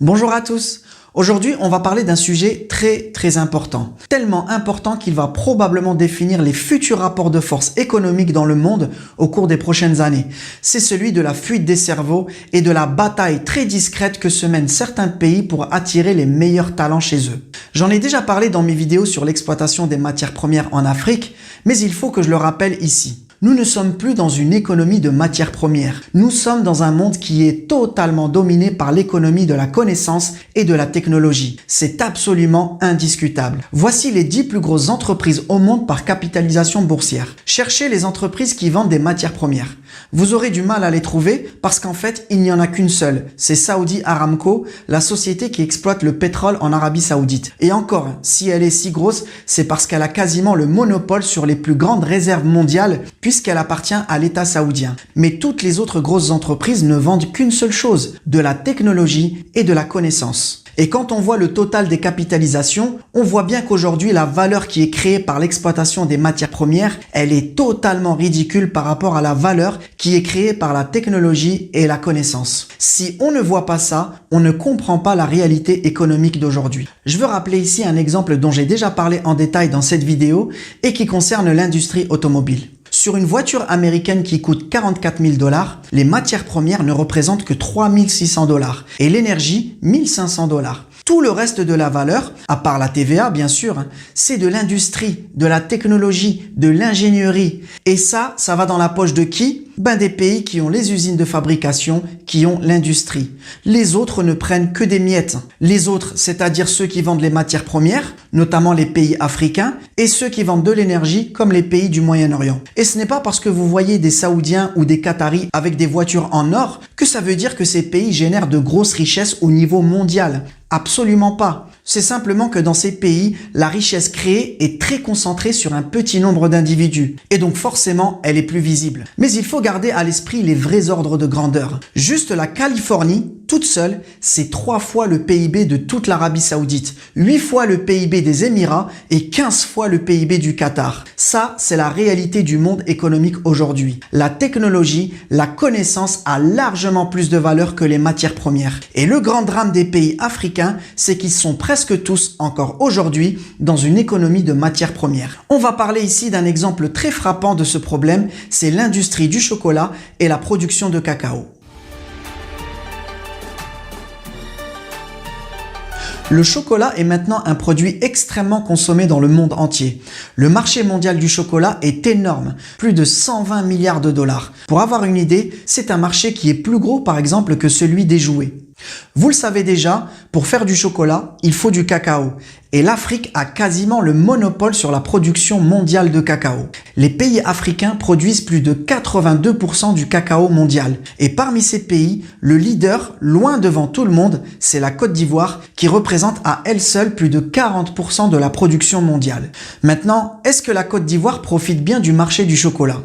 Bonjour à tous. Aujourd'hui, on va parler d'un sujet très important. Tellement important qu'il va probablement définir les futurs rapports de force économiques dans le monde au cours des prochaines années. C'est celui de la fuite des cerveaux et de la bataille très discrète que se mènent certains pays pour attirer les meilleurs talents chez eux. J'en ai déjà parlé dans mes vidéos sur l'exploitation des matières premières en Afrique, mais il faut que je le rappelle ici. Nous ne sommes plus dans une économie de matières premières. Nous sommes dans un monde qui est totalement dominé par l'économie de la connaissance et de la technologie. C'est absolument indiscutable. Voici les 10 plus grosses entreprises au monde par capitalisation boursière. Cherchez les entreprises qui vendent des matières premières. Vous aurez du mal à les trouver parce qu'en fait, il n'y en a qu'une seule. C'est Saudi Aramco, la société qui exploite le pétrole en Arabie Saoudite. Et encore, si elle est si grosse, c'est parce qu'elle a quasiment le monopole sur les plus grandes réserves mondiales puisqu'elle appartient à l'État saoudien. Mais toutes les autres grosses entreprises ne vendent qu'une seule chose, de la technologie et de la connaissance. Et quand on voit le total des capitalisations, on voit bien qu'aujourd'hui, la valeur qui est créée par l'exploitation des matières premières, elle est totalement ridicule par rapport à la valeur qui est créée par la technologie et la connaissance. Si on ne voit pas ça, on ne comprend pas la réalité économique d'aujourd'hui. Je veux rappeler ici un exemple dont j'ai déjà parlé en détail dans cette vidéo et qui concerne l'industrie automobile. Sur une voiture américaine qui coûte 44 000 $, les matières premières ne représentent que 3 600 $ et l'énergie 1 500 $. Tout le reste de la valeur, à part la TVA bien sûr, c'est de l'industrie, de la technologie, de l'ingénierie. Et ça va dans la poche de qui? Des pays qui ont les usines de fabrication, qui ont l'industrie. Les autres ne prennent que des miettes. Les autres, c'est-à-dire ceux qui vendent les matières premières, notamment les pays africains, et ceux qui vendent de l'énergie, comme les pays du Moyen-Orient. Et ce n'est pas parce que vous voyez des Saoudiens ou des Qataris avec des voitures en or que ça veut dire que ces pays génèrent de grosses richesses au niveau mondial. Absolument pas. C'est simplement que dans ces pays, la richesse créée est très concentrée sur un petit nombre d'individus. Et donc forcément, elle est plus visible. Mais il faut garder à l'esprit les vrais ordres de grandeur. Juste la Californie, toute seule, c'est 3 fois le PIB de toute l'Arabie Saoudite, 8 fois le PIB des Émirats et 15 fois le PIB du Qatar. Ça, c'est la réalité du monde économique aujourd'hui. La technologie, la connaissance a largement plus de valeur que les matières premières. Et le grand drame des pays africains, c'est qu'ils sont presque tous, encore aujourd'hui, dans une économie de matières premières. On va parler ici d'un exemple très frappant de ce problème, c'est l'industrie du chocolat et la production de cacao. Le chocolat est maintenant un produit extrêmement consommé dans le monde entier. Le marché mondial du chocolat est énorme, plus de 120 milliards de $. Pour avoir une idée, c'est un marché qui est plus gros par exemple que celui des jouets. Vous le savez déjà, pour faire du chocolat, il faut du cacao. Et l'Afrique a quasiment le monopole sur la production mondiale de cacao. Les pays africains produisent plus de 82% du cacao mondial. Et parmi ces pays, le leader, loin devant tout le monde, c'est la Côte d'Ivoire qui représente à elle seule plus de 40% de la production mondiale. Maintenant, est-ce que la Côte d'Ivoire profite bien du marché du chocolat?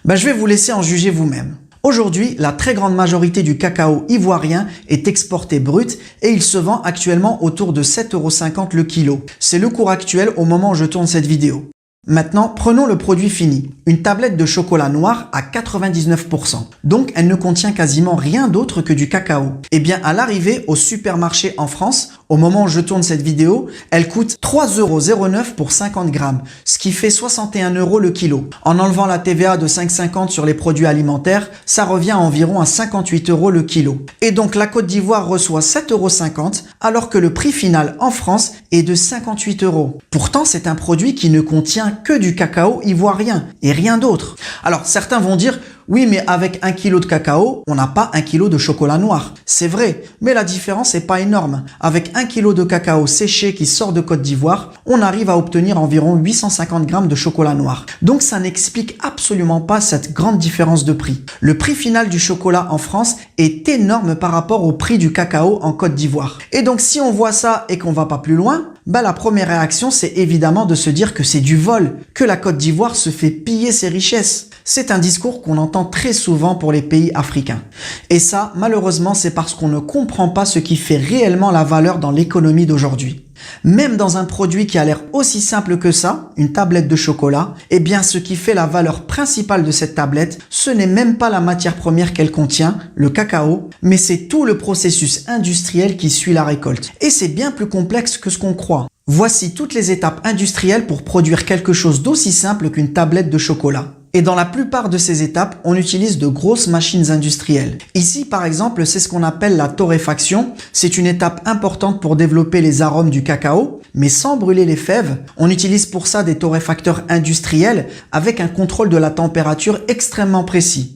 Je vais vous laisser en juger vous-même. Aujourd'hui, la très grande majorité du cacao ivoirien est exporté brut et il se vend actuellement autour de 7,50 € le kilo. C'est le cours actuel au moment où je tourne cette vidéo. Maintenant, prenons le produit fini. Une tablette de chocolat noir à 99%. Donc, elle ne contient quasiment rien d'autre que du cacao. Et bien, à l'arrivée au supermarché en France, au moment où je tourne cette vidéo, elle coûte 3,09 € pour 50 grammes, ce qui fait 61 € le kilo. En enlevant la TVA de 5,50 sur les produits alimentaires, ça revient à environ à 58 € le kilo. Et donc, la Côte d'Ivoire reçoit 7,50 € alors que le prix final en France est de 58 €. Pourtant, c'est un produit qui ne contient que du cacao ivoirien et rien d'autre. Alors certains vont dire oui, mais avec 1 kg de cacao, on n'a pas 1 kg de chocolat noir. C'est vrai, mais la différence n'est pas énorme. Avec 1 kg de cacao séché qui sort de Côte d'Ivoire, on arrive à obtenir environ 850 grammes de chocolat noir. Donc ça n'explique absolument pas cette grande différence de prix. Le prix final du chocolat en France est énorme par rapport au prix du cacao en Côte d'Ivoire. Et donc si on voit ça et qu'on va pas plus loin, la première réaction c'est évidemment de se dire que c'est du vol, que la Côte d'Ivoire se fait piller ses richesses. C'est un discours qu'on entend très souvent pour les pays africains. Et ça, malheureusement, c'est parce qu'on ne comprend pas ce qui fait réellement la valeur dans l'économie d'aujourd'hui. Même dans un produit qui a l'air aussi simple que ça, une tablette de chocolat, eh bien ce qui fait la valeur principale de cette tablette, ce n'est même pas la matière première qu'elle contient, le cacao, mais c'est tout le processus industriel qui suit la récolte. Et c'est bien plus complexe que ce qu'on croit. Voici toutes les étapes industrielles pour produire quelque chose d'aussi simple qu'une tablette de chocolat. Et dans la plupart de ces étapes, on utilise de grosses machines industrielles. Ici, par exemple, c'est ce qu'on appelle la torréfaction. C'est une étape importante pour développer les arômes du cacao, mais sans brûler les fèves. On utilise pour ça des torréfacteurs industriels avec un contrôle de la température extrêmement précis.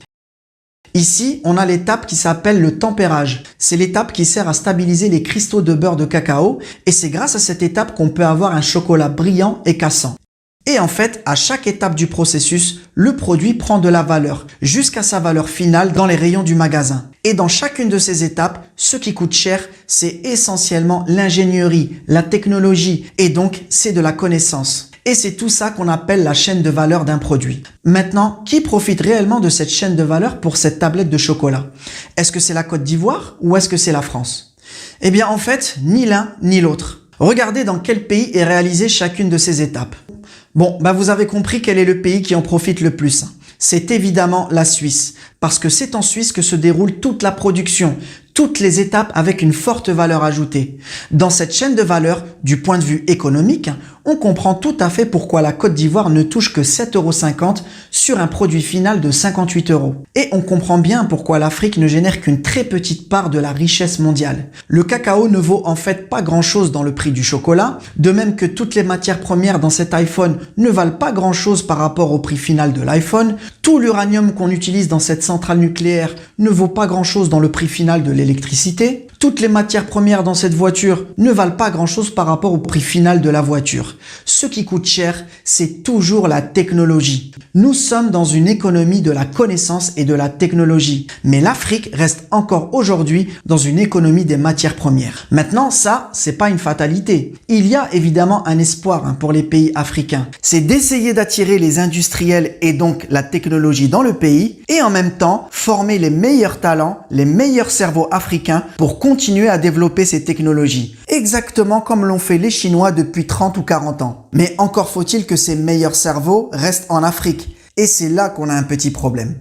Ici, on a l'étape qui s'appelle le tempérage. C'est l'étape qui sert à stabiliser les cristaux de beurre de cacao et c'est grâce à cette étape qu'on peut avoir un chocolat brillant et cassant. Et en fait, à chaque étape du processus, le produit prend de la valeur jusqu'à sa valeur finale dans les rayons du magasin. Et dans chacune de ces étapes, ce qui coûte cher, c'est essentiellement l'ingénierie, la technologie et donc c'est de la connaissance. Et c'est tout ça qu'on appelle la chaîne de valeur d'un produit. Maintenant, qui profite réellement de cette chaîne de valeur pour cette tablette de chocolat? Est-ce que c'est la Côte d'Ivoire ou est-ce que c'est la France? Eh bien en fait, ni l'un ni l'autre. Regardez dans quel pays est réalisée chacune de ces étapes. Bon, vous avez compris quel est le pays qui en profite le plus. C'est évidemment la Suisse, parce que c'est en Suisse que se déroule toute la production, toutes les étapes avec une forte valeur ajoutée. Dans cette chaîne de valeur, du point de vue économique, on comprend tout à fait pourquoi la Côte d'Ivoire ne touche que 7,50 € sur un produit final de 58 €. Et on comprend bien pourquoi l'Afrique ne génère qu'une très petite part de la richesse mondiale. Le cacao ne vaut en fait pas grand-chose dans le prix du chocolat, de même que toutes les matières premières dans cet iPhone ne valent pas grand-chose par rapport au prix final de l'iPhone. Tout l'uranium qu'on utilise dans cette centrale nucléaire ne vaut pas grand-chose dans le prix final de l'électricité. Toutes les matières premières dans cette voiture ne valent pas grand-chose par rapport au prix final de la voiture. Ce qui coûte cher, c'est toujours la technologie. Nous sommes dans une économie de la connaissance et de la technologie. Mais l'Afrique reste encore aujourd'hui dans une économie des matières premières. Maintenant, ça, c'est pas une fatalité. Il y a évidemment un espoir pour les pays africains. C'est d'essayer d'attirer les industriels et donc la technologie dans le pays et en même temps former les meilleurs talents, les meilleurs cerveaux africains pour continuer à développer ces technologies. Exactement comme l'ont fait les Chinois depuis 30 ou 40 ans. Mais encore faut-il que ces meilleurs cerveaux restent en Afrique. Et c'est là qu'on a un petit problème.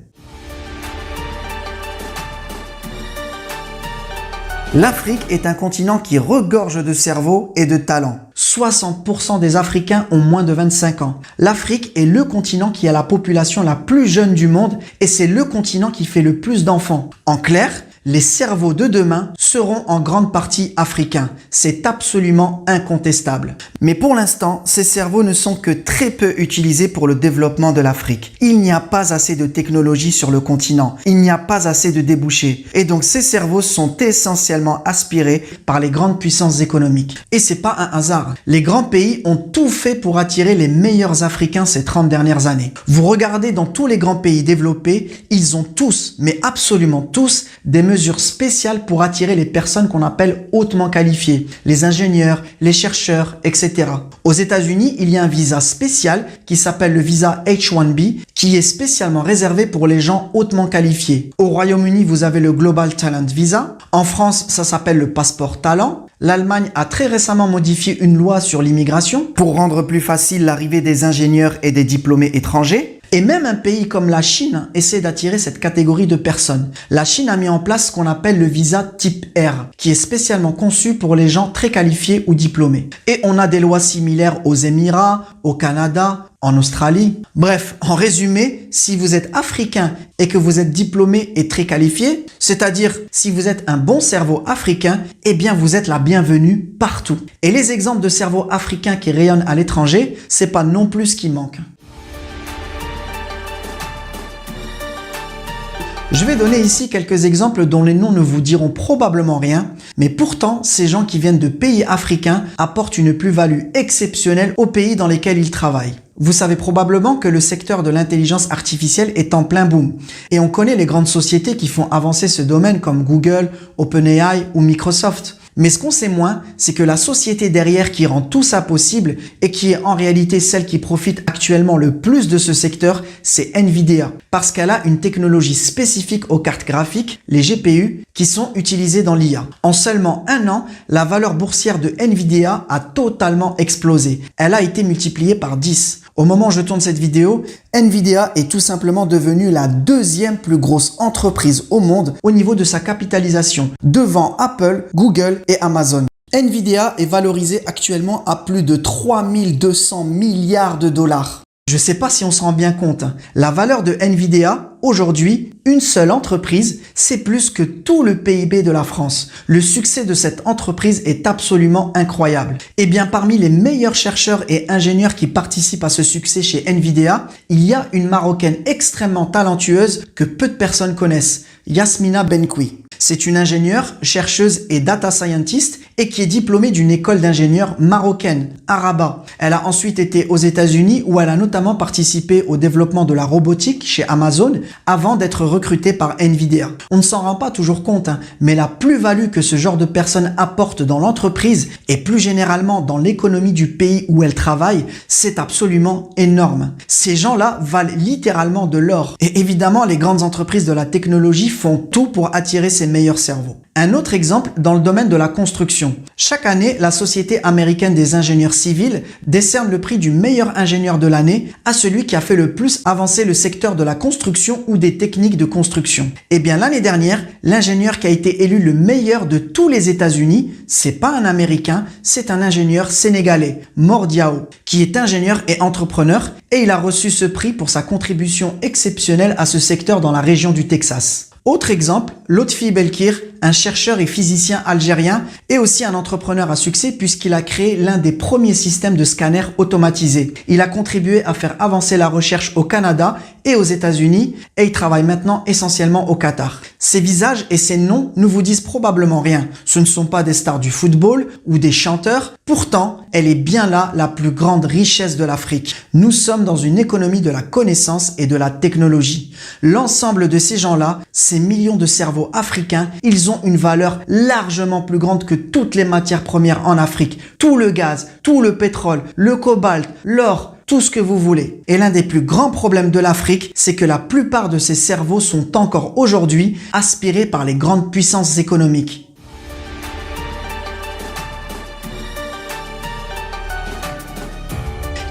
L'Afrique est un continent qui regorge de cerveaux et de talents. 60% des Africains ont moins de 25 ans. L'Afrique est le continent qui a la population la plus jeune du monde et c'est le continent qui fait le plus d'enfants. En clair, les cerveaux de demain seront en grande partie africains. C'est absolument incontestable. Mais pour l'instant, ces cerveaux ne sont que très peu utilisés pour le développement de l'Afrique. Il n'y a pas assez de technologie sur le continent. Il n'y a pas assez de débouchés. Et donc ces cerveaux sont essentiellement aspirés par les grandes puissances économiques. Et c'est pas un hasard. Les grands pays ont tout fait pour attirer les meilleurs Africains ces 30 dernières années. Vous regardez dans tous les grands pays développés, ils ont tous, mais absolument tous, des mesures spéciales pour attirer les personnes qu'on appelle hautement qualifiées, les ingénieurs, les chercheurs, etc. Aux États-Unis, il y a un visa spécial qui s'appelle le visa H-1B qui est spécialement réservé pour les gens hautement qualifiés. Au Royaume-Uni, vous avez le Global Talent Visa. En France, ça s'appelle le passeport talent. L'Allemagne a très récemment modifié une loi sur l'immigration pour rendre plus facile l'arrivée des ingénieurs et des diplômés étrangers. Et même un pays comme la Chine essaie d'attirer cette catégorie de personnes. La Chine a mis en place ce qu'on appelle le visa type R, qui est spécialement conçu pour les gens très qualifiés ou diplômés. Et on a des lois similaires aux Émirats, au Canada, en Australie. Bref, en résumé, si vous êtes africain et que vous êtes diplômé et très qualifié, c'est-à-dire si vous êtes un bon cerveau africain, eh bien vous êtes la bienvenue partout. Et les exemples de cerveaux africains qui rayonnent à l'étranger, c'est pas non plus ce qui manque. Je vais donner ici quelques exemples dont les noms ne vous diront probablement rien, mais pourtant, ces gens qui viennent de pays africains apportent une plus-value exceptionnelle aux pays dans lesquels ils travaillent. Vous savez probablement que le secteur de l'intelligence artificielle est en plein boom. Et on connaît les grandes sociétés qui font avancer ce domaine comme Google, OpenAI ou Microsoft. Mais ce qu'on sait moins, c'est que la société derrière qui rend tout ça possible et qui est en réalité celle qui profite actuellement le plus de ce secteur, c'est Nvidia. Parce qu'elle a une technologie spécifique aux cartes graphiques, les GPU, qui sont utilisées dans l'IA. En seulement un an, la valeur boursière de Nvidia a totalement explosé. Elle a été multipliée par 10. Au moment où je tourne cette vidéo, Nvidia est tout simplement devenue la deuxième plus grosse entreprise au monde au niveau de sa capitalisation, devant Apple, Google et Amazon. Nvidia est valorisée actuellement à plus de 3200 milliards de dollars. Je ne sais pas si on se rend bien compte, la valeur de Nvidia, aujourd'hui, une seule entreprise, c'est plus que tout le PIB de la France. Le succès de cette entreprise est absolument incroyable. Et bien, parmi les meilleurs chercheurs et ingénieurs qui participent à ce succès chez Nvidia, il y a une Marocaine extrêmement talentueuse que peu de personnes connaissent, Yasmina Benkoui. C'est une ingénieure, chercheuse et data scientist et qui est diplômée d'une école d'ingénieurs marocaine, à Rabat. Elle a ensuite été aux États-Unis où elle a notamment participé au développement de la robotique chez Amazon avant d'être recrutée par Nvidia. On ne s'en rend pas toujours compte, mais la plus-value que ce genre de personnes apporte dans l'entreprise et plus généralement dans l'économie du pays où elle travaille, c'est absolument énorme. Ces gens-là valent littéralement de l'or. Et évidemment, les grandes entreprises de la technologie font tout pour attirer ces meilleurs cerveaux. Un autre exemple dans le domaine de la construction. Chaque année, la Société américaine des ingénieurs civils décerne le prix du meilleur ingénieur de l'année à celui qui a fait le plus avancer le secteur de la construction ou des techniques de construction. Et bien l'année dernière, l'ingénieur qui a été élu le meilleur de tous les États-Unis, c'est pas un Américain, c'est un ingénieur sénégalais, Mor Diao, qui est ingénieur et entrepreneur et il a reçu ce prix pour sa contribution exceptionnelle à ce secteur dans la région du Texas. Autre exemple, Lotfi Belkir, un chercheur et physicien algérien et aussi un entrepreneur à succès puisqu'il a créé l'un des premiers systèmes de scanner automatisés. Il a contribué à faire avancer la recherche au Canada et aux États-Unis et il travaille maintenant essentiellement au Qatar. Ces visages et ces noms ne vous disent probablement rien. Ce ne sont pas des stars du football ou des chanteurs. Pourtant, elle est bien là la plus grande richesse de l'Afrique. Nous sommes dans une économie de la connaissance et de la technologie. L'ensemble de ces gens-là, ces millions de cerveaux africains, ils ont une valeur largement plus grande que toutes les matières premières en Afrique. Tout le gaz, tout le pétrole, le cobalt, l'or, tout ce que vous voulez. Et l'un des plus grands problèmes de l'Afrique, c'est que la plupart de ces cerveaux sont encore aujourd'hui aspirés par les grandes puissances économiques.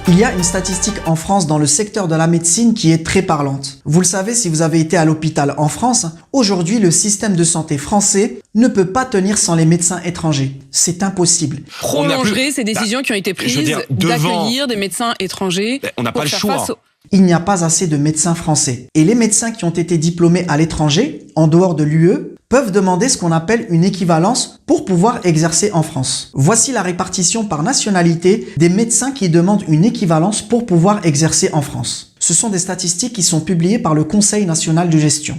Il y a une statistique en France dans le secteur de la médecine qui est très parlante. Vous le savez si vous avez été à l'hôpital en France, aujourd'hui le système de santé français ne peut pas tenir sans les médecins étrangers. C'est impossible. Prolongerait ces décisions qui ont été prises d'accueillir des médecins étrangers. On n'a pas le choix. Il n'y a pas assez de médecins français. Et les médecins qui ont été diplômés à l'étranger, en dehors de l'UE, peuvent demander ce qu'on appelle une équivalence pour pouvoir exercer en France. Voici la répartition par nationalité des médecins qui demandent une équivalence pour pouvoir exercer en France. Ce sont des statistiques qui sont publiées par le Conseil national de gestion.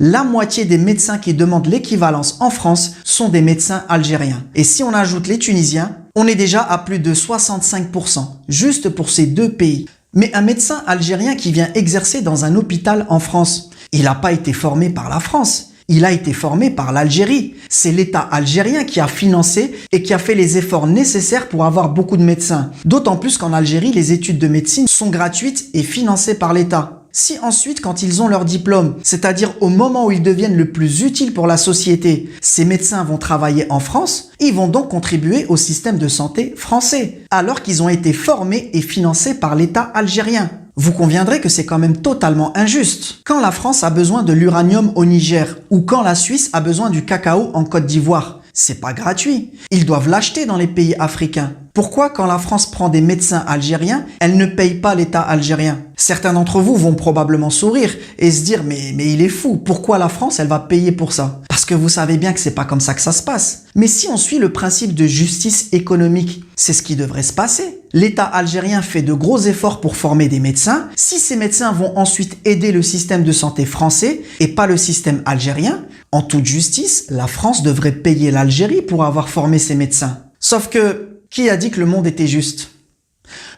La moitié des médecins qui demandent l'équivalence en France sont des médecins algériens. Et si on ajoute les Tunisiens, on est déjà à plus de 65%, juste pour ces deux pays. Mais un médecin algérien qui vient exercer dans un hôpital en France, il n'a pas été formé par la France. Il a été formé par l'Algérie. C'est l'État algérien qui a financé et qui a fait les efforts nécessaires pour avoir beaucoup de médecins. D'autant plus qu'en Algérie, les études de médecine sont gratuites et financées par l'État. Si ensuite, quand ils ont leur diplôme, c'est-à-dire au moment où ils deviennent le plus utiles pour la société, ces médecins vont travailler en France, ils vont donc contribuer au système de santé français, alors qu'ils ont été formés et financés par l'État algérien. Vous conviendrez que c'est quand même totalement injuste. Quand la France a besoin de l'uranium au Niger, ou quand la Suisse a besoin du cacao en Côte d'Ivoire, c'est pas gratuit. Ils doivent l'acheter dans les pays africains. Pourquoi, quand la France prend des médecins algériens, elle ne paye pas l'État algérien? Certains d'entre vous vont probablement sourire et se dire mais il est fou, pourquoi la France elle va payer pour ça? Parce que vous savez bien que c'est pas comme ça que ça se passe. Mais si on suit le principe de justice économique, c'est ce qui devrait se passer. L'État algérien fait de gros efforts pour former des médecins. Si ces médecins vont ensuite aider le système de santé français et pas le système algérien, en toute justice, la France devrait payer l'Algérie pour avoir formé ces médecins. Sauf que, qui a dit que le monde était juste?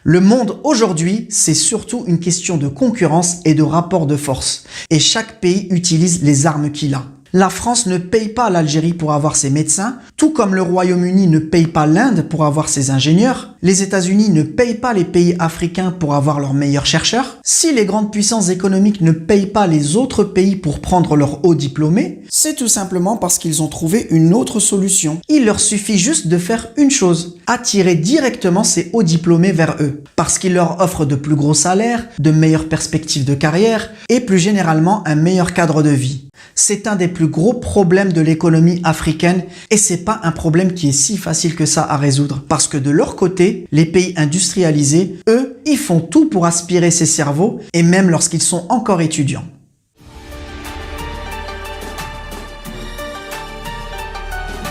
Le monde aujourd'hui, c'est surtout une question de concurrence et de rapport de force. Et chaque pays utilise les armes qu'il a. La France ne paye pas l'Algérie pour avoir ses médecins, tout comme le Royaume-Uni ne paye pas l'Inde pour avoir ses ingénieurs. Les États-Unis ne payent pas les pays africains pour avoir leurs meilleurs chercheurs. Si les grandes puissances économiques ne payent pas les autres pays pour prendre leurs hauts diplômés, c'est tout simplement parce qu'ils ont trouvé une autre solution. Il leur suffit juste de faire une chose, attirer directement ces hauts diplômés vers eux, parce qu'ils leur offrent de plus gros salaires, de meilleures perspectives de carrière et plus généralement un meilleur cadre de vie. C'est un des plus gros problèmes de l'économie africaine et c'est pas un problème qui est si facile que ça à résoudre parce que de leur côté, les pays industrialisés, eux, ils font tout pour aspirer ces cerveaux et même lorsqu'ils sont encore étudiants.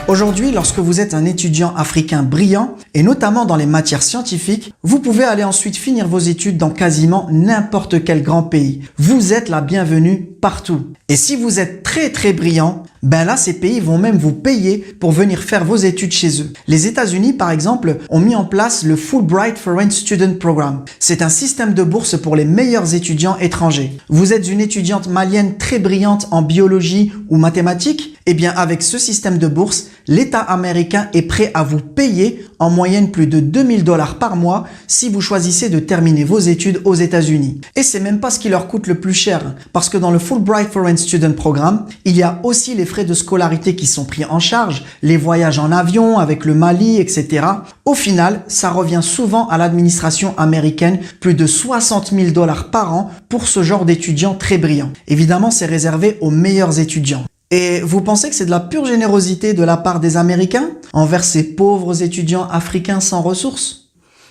Aujourd'hui, lorsque vous êtes un étudiant africain brillant, et notamment dans les matières scientifiques, vous pouvez aller ensuite finir vos études dans quasiment n'importe quel grand pays. Vous êtes la bienvenue partout. Et si vous êtes très brillant, ben là, ces pays vont même vous payer pour venir faire vos études chez eux. Les États-Unis, par exemple, ont mis en place le Fulbright Foreign Student Program. C'est un système de bourse pour les meilleurs étudiants étrangers. Vous êtes une étudiante malienne très brillante en biologie ou mathématiques? Eh bien, avec ce système de bourse, l'État américain est prêt à vous payer en moyenne plus de 2000 $ par mois si vous choisissez de terminer vos études aux États-Unis. Et c'est même pas ce qui leur coûte le plus cher, parce que dans le Fulbright Foreign Student Program, il y a aussi les frais de scolarité qui sont pris en charge, les voyages en avion avec le Mali, etc. Au final, ça revient souvent à l'administration américaine plus de 60 000 $ par an pour ce genre d'étudiants très brillants. Évidemment, c'est réservé aux meilleurs étudiants. Et vous pensez que c'est de la pure générosité de la part des Américains envers ces pauvres étudiants africains sans ressources?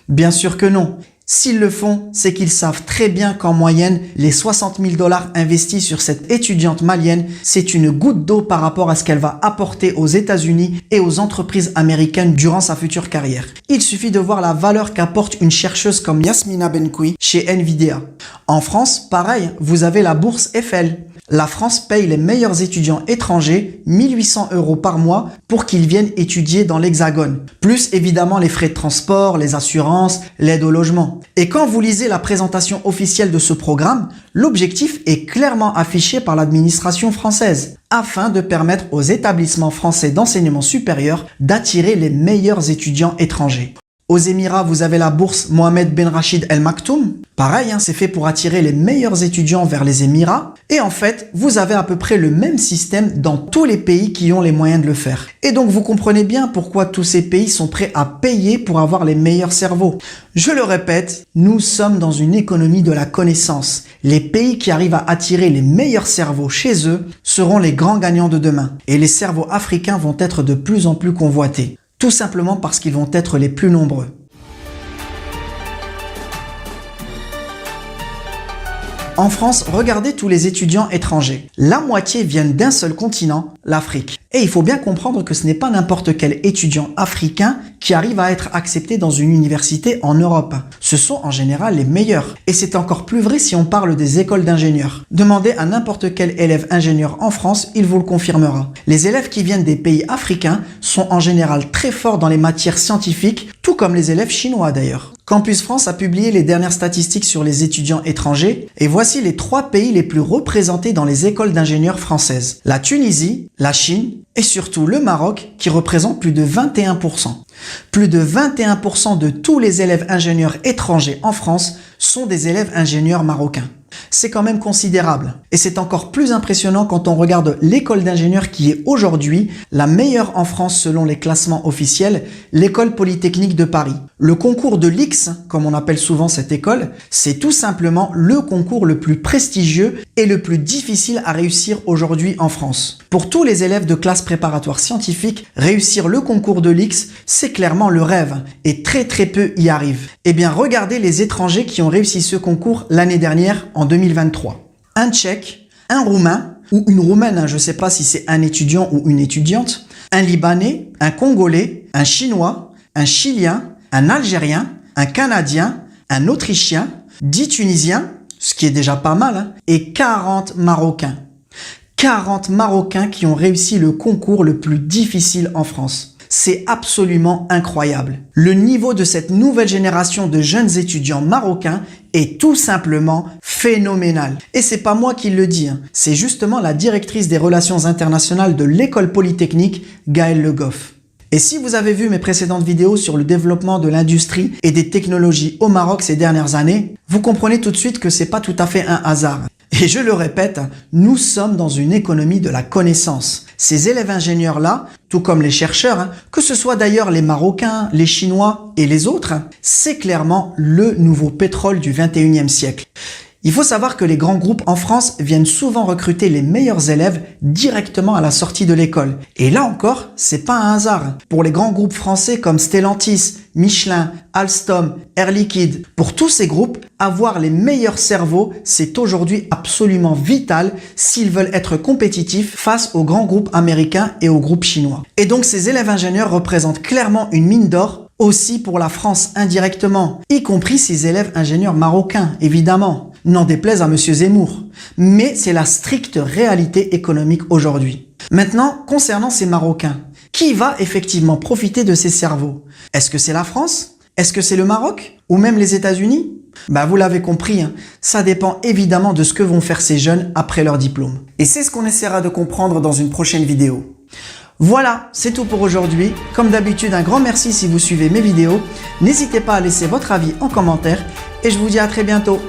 Bien sûr que non. S'ils le font, c'est qu'ils savent très bien qu'en moyenne, les 60 000 $ investis sur cette étudiante malienne, c'est une goutte d'eau par rapport à ce qu'elle va apporter aux États-Unis et aux entreprises américaines durant sa future carrière. Il suffit de voir la valeur qu'apporte une chercheuse comme Yasmina Benkoui chez Nvidia. En France, pareil, vous avez la bourse Eiffel. La France paye les meilleurs étudiants étrangers 1 800 € par mois pour qu'ils viennent étudier dans l'Hexagone. Plus évidemment les frais de transport, les assurances, l'aide au logement. Et quand vous lisez la présentation officielle de ce programme, l'objectif est clairement affiché par l'administration française afin de permettre aux établissements français d'enseignement supérieur d'attirer les meilleurs étudiants étrangers. Aux Émirats, vous avez la bourse Mohamed Ben Rachid El Maktoum. Pareil, c'est fait pour attirer les meilleurs étudiants vers les Émirats. Et en fait, vous avez à peu près le même système dans tous les pays qui ont les moyens de le faire. Et donc, vous comprenez bien pourquoi tous ces pays sont prêts à payer pour avoir les meilleurs cerveaux. Je le répète, nous sommes dans une économie de la connaissance. Les pays qui arrivent à attirer les meilleurs cerveaux chez eux seront les grands gagnants de demain. Et les cerveaux africains vont être de plus en plus convoités. Tout simplement parce qu'ils vont être les plus nombreux. En France, regardez tous les étudiants étrangers. La moitié viennent d'un seul continent, l'Afrique. Et il faut bien comprendre que ce n'est pas n'importe quel étudiant africain qui arrive à être accepté dans une université en Europe. Ce sont en général les meilleurs. Et c'est encore plus vrai si on parle des écoles d'ingénieurs. Demandez à n'importe quel élève ingénieur en France, il vous le confirmera. Les élèves qui viennent des pays africains sont en général très forts dans les matières scientifiques, tout comme les élèves chinois d'ailleurs. Campus France a publié les dernières statistiques sur les étudiants étrangers et voici les 3 pays les plus représentés dans les écoles d'ingénieurs françaises. La Tunisie, la Chine et surtout le Maroc qui représente plus de 21%. Plus de 21% de tous les élèves ingénieurs étrangers en France sont des élèves ingénieurs marocains. C'est quand même considérable. Et c'est encore plus impressionnant quand on regarde l'école d'ingénieurs qui est aujourd'hui la meilleure en France selon les classements officiels, l'école polytechnique de Paris. Le concours de l'X, comme on appelle souvent cette école, c'est tout simplement le concours le plus prestigieux et le plus difficile à réussir aujourd'hui en France. Pour tous les élèves de classe préparatoire scientifique, réussir le concours de l'X, c'est clairement le rêve et très peu y arrivent. Eh bien, regardez les étrangers qui ont réussi ce concours l'année dernière en 2023. Un Tchèque, un Roumain ou une Roumaine, je ne sais pas si c'est un étudiant ou une étudiante, un Libanais, un Congolais, un Chinois, un Chilien, un Algérien, un Canadien, un Autrichien, 10 Tunisiens, ce qui est déjà pas mal, et 40 Marocains. 40 Marocains qui ont réussi le concours le plus difficile en France. C'est absolument incroyable. Le niveau de cette nouvelle génération de jeunes étudiants marocains est tout simplement phénoménal. Et c'est pas moi qui le dis, c'est justement la directrice des relations internationales de l'école polytechnique, Gaëlle Le Goff. Et si vous avez vu mes précédentes vidéos sur le développement de l'industrie et des technologies au Maroc ces dernières années, vous comprenez tout de suite que c'est pas tout à fait un hasard. Et je le répète, nous sommes dans une économie de la connaissance. Ces élèves ingénieurs-là, tout comme les chercheurs, que ce soit d'ailleurs les Marocains, les Chinois et les autres, c'est clairement le nouveau pétrole du 21e siècle. Il faut savoir que les grands groupes en France viennent souvent recruter les meilleurs élèves directement à la sortie de l'école. Et là encore, c'est pas un hasard. Pour les grands groupes français comme Stellantis, Michelin, Alstom, Air Liquide, pour tous ces groupes, avoir les meilleurs cerveaux, c'est aujourd'hui absolument vital s'ils veulent être compétitifs face aux grands groupes américains et aux groupes chinois. Et donc ces élèves ingénieurs représentent clairement une mine d'or aussi pour la France indirectement, y compris ces élèves ingénieurs marocains, évidemment. N'en déplaise à Monsieur Zemmour. Mais c'est la stricte réalité économique aujourd'hui. Maintenant, concernant ces Marocains, qui va effectivement profiter de ces cerveaux? Est-ce que c'est la France? Est-ce que c'est le Maroc? Ou même les États-Unis? Vous l'avez compris, ça dépend évidemment de ce que vont faire ces jeunes après leur diplôme. Et c'est ce qu'on essaiera de comprendre dans une prochaine vidéo. Voilà, c'est tout pour aujourd'hui. Comme d'habitude, un grand merci si vous suivez mes vidéos. N'hésitez pas à laisser votre avis en commentaire et je vous dis à très bientôt.